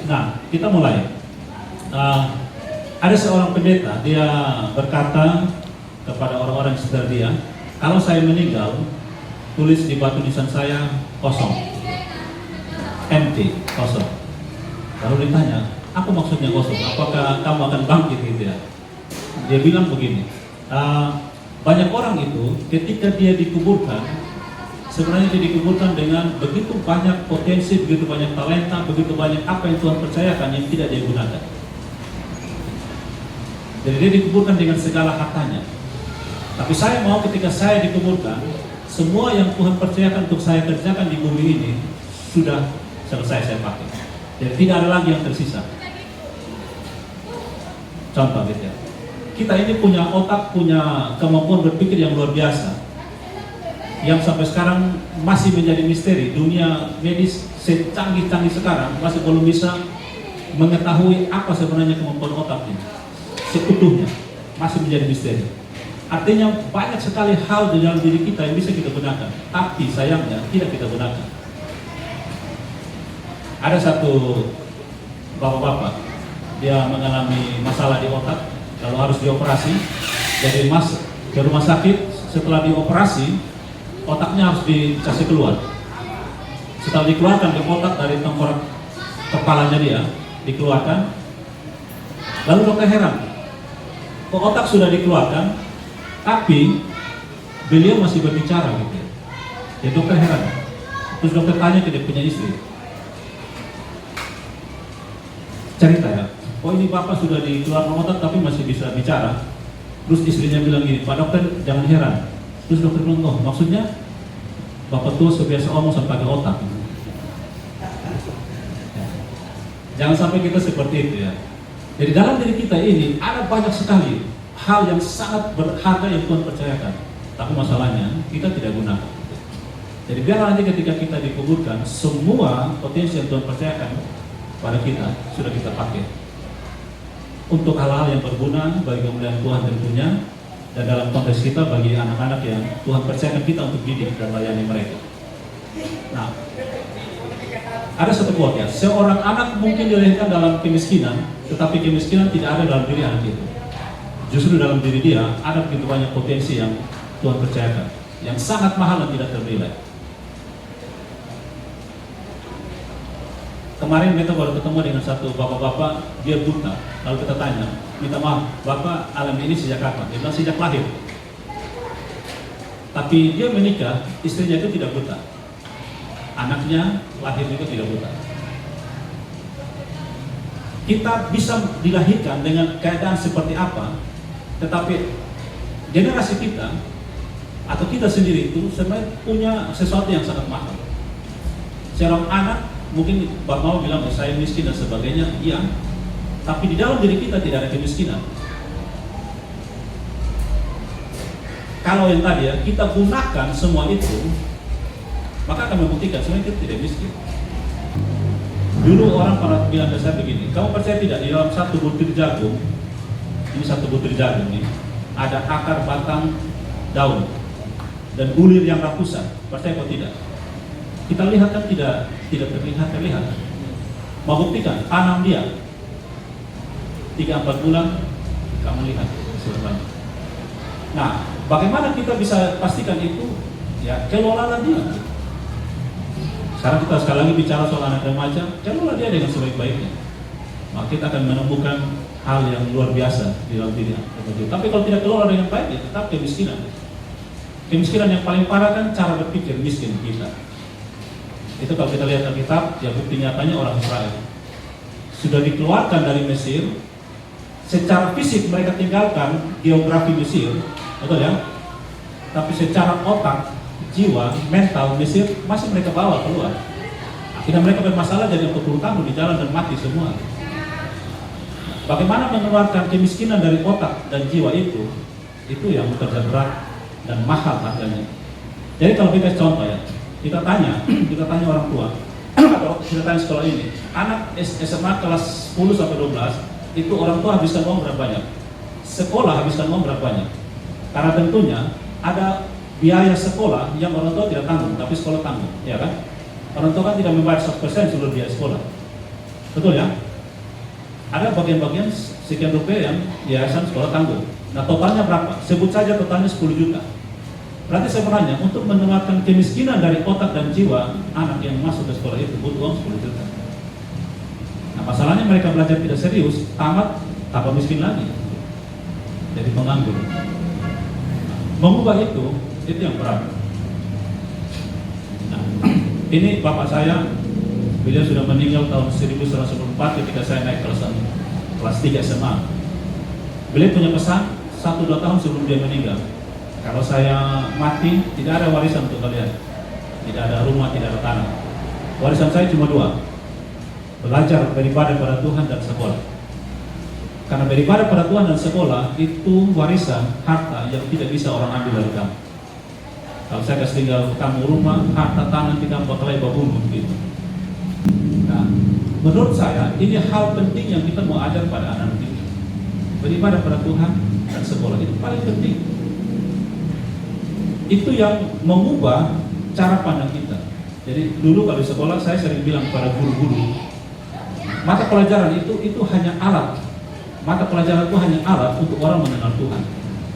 Nah, kita mulai. Ada seorang pendeta, dia berkata kepada orang-orang di sekitar dia, kalau saya meninggal, tulis di batu nisan saya kosong, empty, kosong. Lalu ditanya, apa maksudnya kosong? Apakah kamu akan bangkit gitu ya? Dia bilang begini, banyak orang itu ketika dia dikuburkan, sebenarnya dia dikuburkan dengan begitu banyak potensi, begitu banyak talenta, begitu banyak apa yang Tuhan percayakan yang tidak dia gunakan. Jadi dia dikuburkan dengan segala hartanya. Tapi saya mau ketika saya dikuburkan, semua yang Tuhan percayakan untuk saya kerjakan di bumi ini sudah selesai saya pakai. Jadi tidak ada lagi yang tersisa. Contoh gitu ya. Kita ini punya otak, punya kemampuan berpikir yang luar biasa, yang sampai sekarang masih menjadi misteri. Dunia medis secanggih-canggih sekarang masih belum bisa mengetahui apa sebenarnya kemampuan otak ini seutuhnya, masih menjadi misteri. Artinya banyak sekali hal di dalam diri kita yang bisa kita gunakan, tapi sayangnya tidak kita gunakan. Ada satu bapak-bapak, dia mengalami masalah di otak, lalu harus dioperasi. Jadi masuk ke rumah sakit, setelah dioperasi, otaknya harus dikasih keluar. Setelah dikeluarkan ke otak dari tengkorak kepalanya dia, dikeluarkan. Lalu dokter heran, kok otak sudah dikeluarkan, tapi beliau masih berbicara gitu ya. Ya dokter heran. Terus dokter tanya ke dia punya istri, cerita ya, oh ini bapak sudah dikeluarkan otak tapi masih bisa bicara. Terus istrinya bilang gini, Pak dokter jangan heran. Terus dokter bilang, oh maksudnya bapak tua sebiasa omong sampai pakai otak. Jangan sampai kita seperti itu ya. Jadi dalam diri kita ini ada banyak sekali hal yang sangat berharga yang Tuhan percayakan, tapi masalahnya kita tidak gunakan. Jadi biar nanti ketika kita dikuburkan, semua potensi yang Tuhan percayakan pada kita sudah kita pakai untuk hal-hal yang berguna bagi kemuliaan Tuhan tentunya, dan dalam konteks kita bagi anak-anak yang Tuhan percayakan kita untuk didik dan layani mereka. Nah, ada satu quote ya, seorang anak mungkin dilahirkan dalam kemiskinan, tetapi kemiskinan tidak ada dalam diri anak itu. Justru dalam diri dia ada begitu banyak potensi yang Tuhan percayakan, yang sangat mahal dan tidak ternilai. Kemarin kita baru ketemu dengan satu bapak-bapak, dia buta. Lalu kita tanya, minta maaf, bapak alami ini sejak kapan? Dia bilang sejak lahir. Tapi dia menikah, istrinya itu tidak buta. Anaknya lahir juga tidak buta. Kita bisa dilahirkan dengan keadaan seperti apa, tetapi generasi kita atau kita sendiri itu sebenarnya punya sesuatu yang sangat mahal. Seorang anak mungkin Bapak mau bilang saya miskin dan sebagainya, iya, tapi di dalam diri kita tidak ada kemiskinan. Kalau yang tadi ya, kita gunakan semua itu, maka akan membuktikan sebenarnya kita tidak miskin. Dulu orang pernah bilang ke saya begini, kamu percaya tidak di dalam satu butir jagung, ini satu butir jagung ini, ada akar, batang, daun, dan bulir yang ratusan, percaya atau tidak? Kita lihat kan tidak terlihat. Mau buktikan, tanam dia 3-4 bulan, kamu lihat sebenarnya. Nah, bagaimana kita bisa pastikan itu? Ya, kelola dia. Sekarang kita sekali lagi bicara soal anak remaja, kelola dia dengan sebaik-baiknya. Maka kita akan menemukan hal yang luar biasa di dalam diri. Tapi kalau tidak kelola dengan baik, ya tetap kemiskinan. Kemiskinan yang paling parah kan cara berpikir miskin kita. Itu kalau kita lihat Alkitab, ya bukti nyatanya orang Israel sudah dikeluarkan dari Mesir. Secara fisik mereka tinggalkan geografi Mesir, betul ya? Tapi secara otak, jiwa, mental Mesir masih mereka bawa keluar. Akhirnya mereka bermasalah jadi 40 tahun di jalan dan mati semua. Bagaimana mengeluarkan kemiskinan dari otak dan jiwa itu yang bekerja berat dan mahal harganya. Jadi kalau kita contoh ya, kita tanya orang tua atau kita tanya sekolah ini, anak SMA kelas 10 sampai 12 itu orang tua habiskan uang berapa banyak? Sekolah habiskan uang berapa banyak? Karena tentunya ada biaya sekolah yang orang tua tidak tanggung, tapi sekolah tanggung, ya kan? Orang tua kan tidak membayar 100% seluruh biaya sekolah. Betul ya? Ada bagian-bagian sekian rupiah yang yayasan sekolah tanggung. Nah totalnya berapa? Sebut saja totalnya 10 juta. Berarti sebenarnya untuk mengeluarkan kemiskinan dari otak dan jiwa anak yang masuk ke sekolah itu butuh uang 10 juta. Nah masalahnya mereka belajar tidak serius, tamat tambah miskin lagi, jadi penganggur. Mengubah itu yang berat. Nah, ini bapak saya, beliau sudah meninggal tahun 1994 ketika saya naik kelas 3 SMA. Beliau punya pesan 1-2 tahun sebelum dia meninggal. Kalau saya mati, tidak ada warisan untuk kalian. Tidak ada rumah, tidak ada tanah. Warisan saya cuma 2. Belajar beribadah pada Tuhan dan sekolah. Karena beribadah pada Tuhan dan sekolah itu warisan, harta yang tidak bisa orang ambil dari kamu. Kalau saya kasih tinggal kamu rumah, harta tanah tidak bakal bunuh gitu. Nah, menurut saya ini hal penting yang kita mau ajar pada anak kita. Beribadah pada Tuhan dan sekolah itu paling penting. Itu yang mengubah cara pandang kita. Jadi dulu kalau di sekolah saya sering bilang pada guru-guru, mata pelajaran itu hanya alat. Mata pelajaran itu hanya alat untuk orang mengenal Tuhan.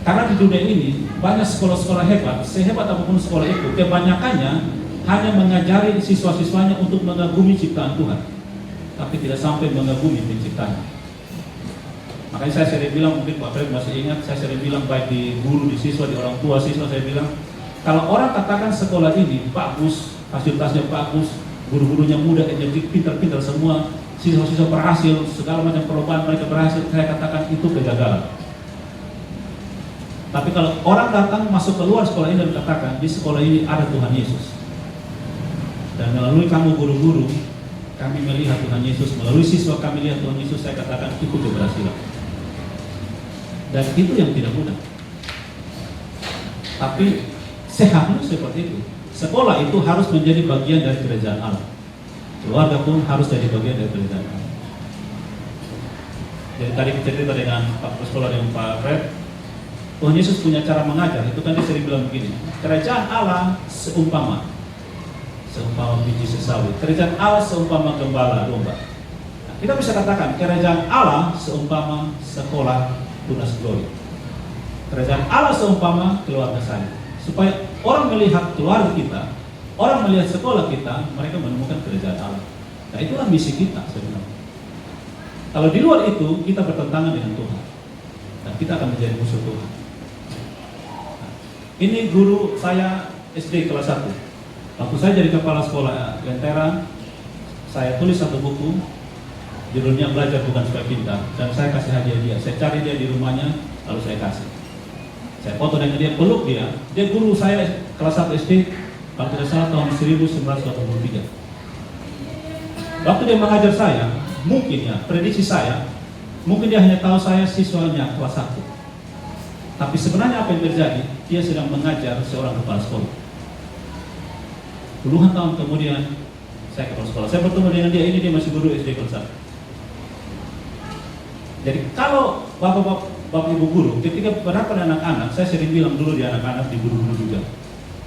Karena di dunia ini banyak sekolah-sekolah hebat, sehebat apapun sekolah itu, kebanyakannya hanya mengajari siswa-siswanya untuk mengagumi ciptaan Tuhan, tapi tidak sampai mengagumi penciptanya. Makanya saya sering bilang, mungkin Pak Fred masih ingat, saya sering bilang baik di guru, di siswa, di orang tua siswa, saya bilang, kalau orang katakan sekolah ini bagus, fasilitasnya bagus, guru-gurunya muda, energi, pintar-pintar semua, siswa-siswa berhasil, segala macam perlombaan mereka berhasil, saya katakan itu kegagalan. Tapi kalau orang datang masuk keluar sekolah ini dan katakan, di sekolah ini ada Tuhan Yesus, dan melalui kamu guru-guru, kami melihat Tuhan Yesus, melalui siswa kami lihat Tuhan Yesus, saya katakan itu keberhasilan. Dan itu yang tidak mudah. Tapi seharusnya seperti itu. Sekolah itu harus menjadi bagian dari kerajaan Allah. Keluarga pun harus jadi bagian dari kerajaan Allah. Jadi tadi kita cerita dengan Pak Sekolah dengan Pak Fred, Tuhan Yesus punya cara mengajar. Itu kan dia sering bilang begini, kerajaan Allah seumpama biji sesawi, kerajaan Allah seumpama gembala domba. Nah, kita bisa katakan kerajaan Allah seumpama sekolah Tunas Glory. Kerajaan Allah seumpama keluarga saya. Supaya orang melihat keluarga kita, orang melihat sekolah kita, mereka menemukan kerajaan Allah. Nah itulah misi kita sebenarnya. Kalau di luar itu kita bertentangan dengan Tuhan, dan kita akan menjadi musuh Tuhan. Nah, ini guru saya SD kelas 1. Waktu saya jadi kepala sekolah Lentera, saya tulis satu buku, judulnya Belajar Bukan Supaya Pintar, dan saya kasih hadiah dia. Saya cari dia di rumahnya, lalu saya kasih. Saya foto dengan dia, peluk dia. Dia guru saya kelas 1 SD, kalau tidak salah tahun 1983. Waktu dia mengajar saya, mungkin ya, prediksi saya, mungkin dia hanya tahu saya siswanya kelas 1. Tapi sebenarnya apa yang terjadi? Dia sedang mengajar seorang kepala sekolah. Puluhan tahun kemudian, saya kepala sekolah. Saya bertemu dengan dia, ini dia masih guru SD kelas 1. Jadi kalau Bapak Ibu guru, ketika berhadapan anak-anak, saya sering bilang dulu di anak-anak, di guru-guru juga.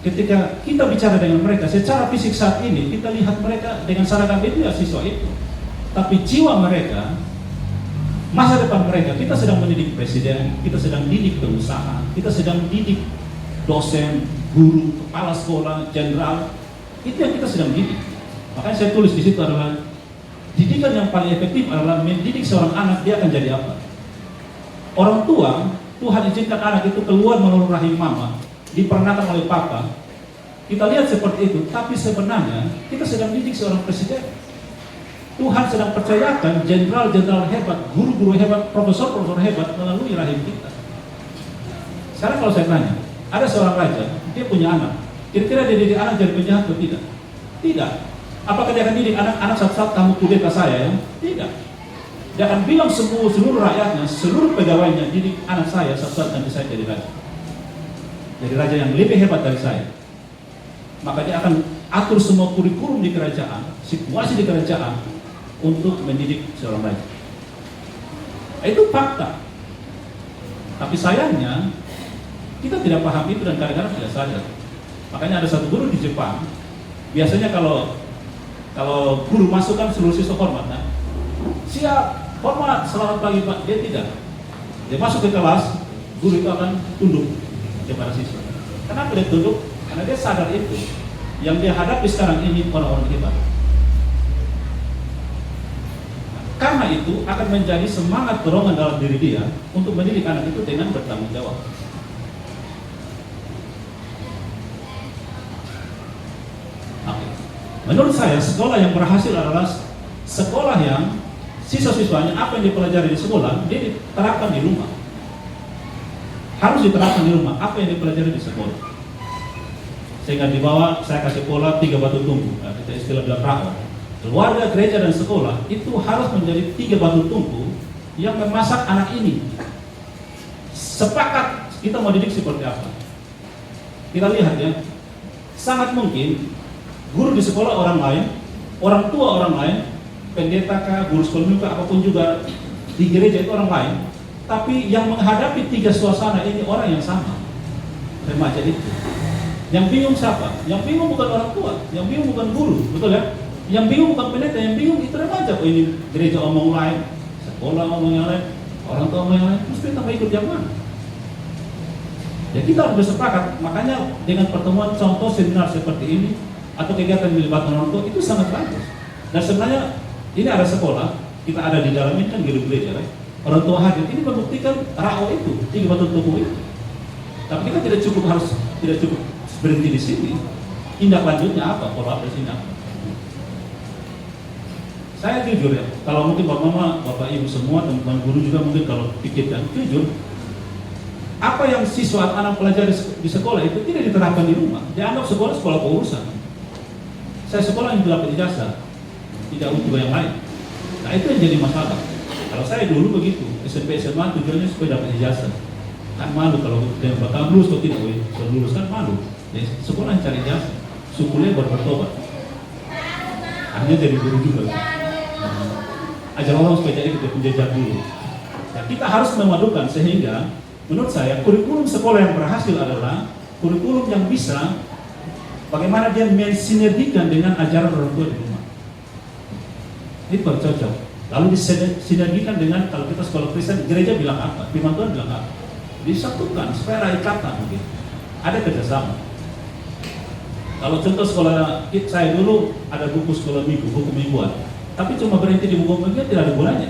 Ketika kita bicara dengan mereka, secara fisik saat ini, kita lihat mereka dengan seragam itu ya siswa itu. Tapi jiwa mereka, masa depan mereka, kita sedang mendidik presiden, kita sedang didik pengusaha, kita sedang didik dosen, guru, kepala sekolah, jenderal. Itu yang kita sedang didik. Makanya saya tulis di situ adalah didikan yang paling efektif adalah mendidik seorang anak, dia akan jadi apa? Orang tua, Tuhan izinkan anak itu keluar melalui rahim mama, diperanakan oleh papa. Kita lihat seperti itu, tapi sebenarnya kita sedang didik seorang presiden. Tuhan sedang percayakan jenderal-jenderal hebat, guru-guru hebat, profesor-profesor hebat melalui rahim kita. Sekarang kalau saya tanya, ada seorang raja, dia punya anak. Kira-kira dia didik anak jadi penjahat atau tidak? Tidak. Apakah dia akan didik anak-anak saat-saat kamu kudeta saya? Ya? Tidak. Dia akan bilang seluruh rakyatnya, seluruh pegawainya, didik anak saya saat-saat nanti saya jadi raja. Jadi raja yang lebih hebat dari saya. Maka dia akan atur semua kurikulum di kerajaan, situasi di kerajaan untuk mendidik seorang raja. Itu fakta. Tapi sayangnya kita tidak paham itu dan kadang-kadang tidak sadar. Makanya ada satu guru di Jepang. Biasanya kalau guru masuk kan seluruh siswa hormat, nah? siap, hormat, selamat pagi Pak. Dia tidak. Dia masuk ke kelas, guru itu akan tunduk kepada siswa. Kenapa dia tunduk? Karena dia sadar itu. Yang dia hadapi sekarang ini orang-orang hebat. Karena itu akan menjadi semangat dorongan dalam diri dia untuk mendidik anak itu dengan bertanggung jawab. Menurut saya, sekolah yang berhasil adalah sekolah yang siswa-siswanya apa yang dipelajari di sekolah, dia diterapkan di rumah. Harus diterapkan di rumah, apa yang dipelajari di sekolah. Sehingga di bawah saya kasih pola 3 batu tungku, kita istilah bilang RAO. Keluarga, gereja, dan sekolah itu harus menjadi 3 batu tungku yang memasak anak ini. Sepakat kita mau didik seperti apa. Kita lihat ya, sangat mungkin guru di sekolah orang lain, orang tua orang lain, pendeta kah, guru sekolah minggu apapun juga di gereja itu orang lain. Tapi yang menghadapi 3 suasana ini orang yang sama, remaja itu. Yang bingung siapa? Yang bingung bukan orang tua, yang bingung bukan guru, betul ya? Yang bingung bukan pendeta, yang bingung itu remaja. Oh, ini gereja omong lain, sekolah omong yang lain, orang tua omong yang lain, terus kita mau ikut yang mana? Ya kita harus bersepakat. Makanya dengan pertemuan contoh seminar seperti ini atau kegiatan melibatkan orang tua itu sangat bagus. Dan sebenarnya ini ada sekolah, kita ada di dalam ini kan gedung gereja, right? Orang tua hadir ini membuktikan RAO itu, 3 batu tungku itu. Tapi kita tidak cukup berhenti di sini. Tindak lanjutnya apa? Follow up dari sini apa? Saya jujur ya, kalau mungkin Bapak Mama, Bapak Ibu semua, teman-teman guru juga mungkin kalau pikirkan jujur, apa yang siswa anak pelajari di sekolah itu tidak diterapkan di rumah. Dianggap sekolah keurusan. Saya sekolah yang dapat ijazah, tidak untuk yang lain. Nah itu yang jadi masalah. Kalau saya dulu begitu, SMP SMA tujuannya supaya dapat ijazah. Kan malu kalau dia bakal lulus atau tidak, kalau lulus kan malu. Jadi sekolah yang cari ijazah, sukunya baru bertobat. Akhirnya jadi guru juga. Ajar orang supaya jadi penjajah dulu. Nah, kita harus memadukan sehingga menurut saya kurikulum sekolah yang berhasil adalah kurikulum yang bisa bagaimana dia mensinergikan dengan ajaran orang tua di rumah. Ini bercocok. Lalu disinergikan dengan kalau kita sekolah Kristen, gereja bilang apa, firman Tuhan bilang apa. Disatukan supaya ada ikatan mungkin. Ada kerjasama. Kalau contoh sekolah saya dulu ada buku sekolah minggu, buku mingguan. Tapi cuma berhenti di buku mingguan tidak ada gunanya.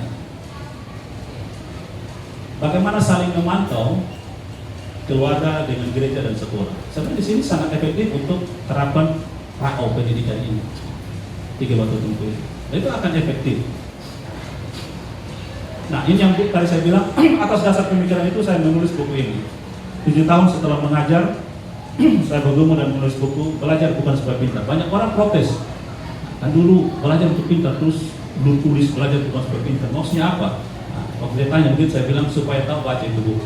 Bagaimana saling memantau keluarga dengan gereja dan sekolah. Sebenarnya di sini sangat efektif untuk terapan RAO pendidikan ini. 3 batu tungku itu. Itu akan efektif. Nah ini yang tadi saya bilang, atas dasar pemikiran itu saya menulis buku ini. 7 tahun setelah mengajar, saya bergumul dan menulis buku Belajar Bukan Supaya Pintar. Banyak orang protes. Kan dulu belajar untuk pintar, terus belum tulis belajar bukan supaya pintar. Maksudnya apa? Nah, waktu dia tanya, mungkin saya bilang supaya tahu baca itu buku.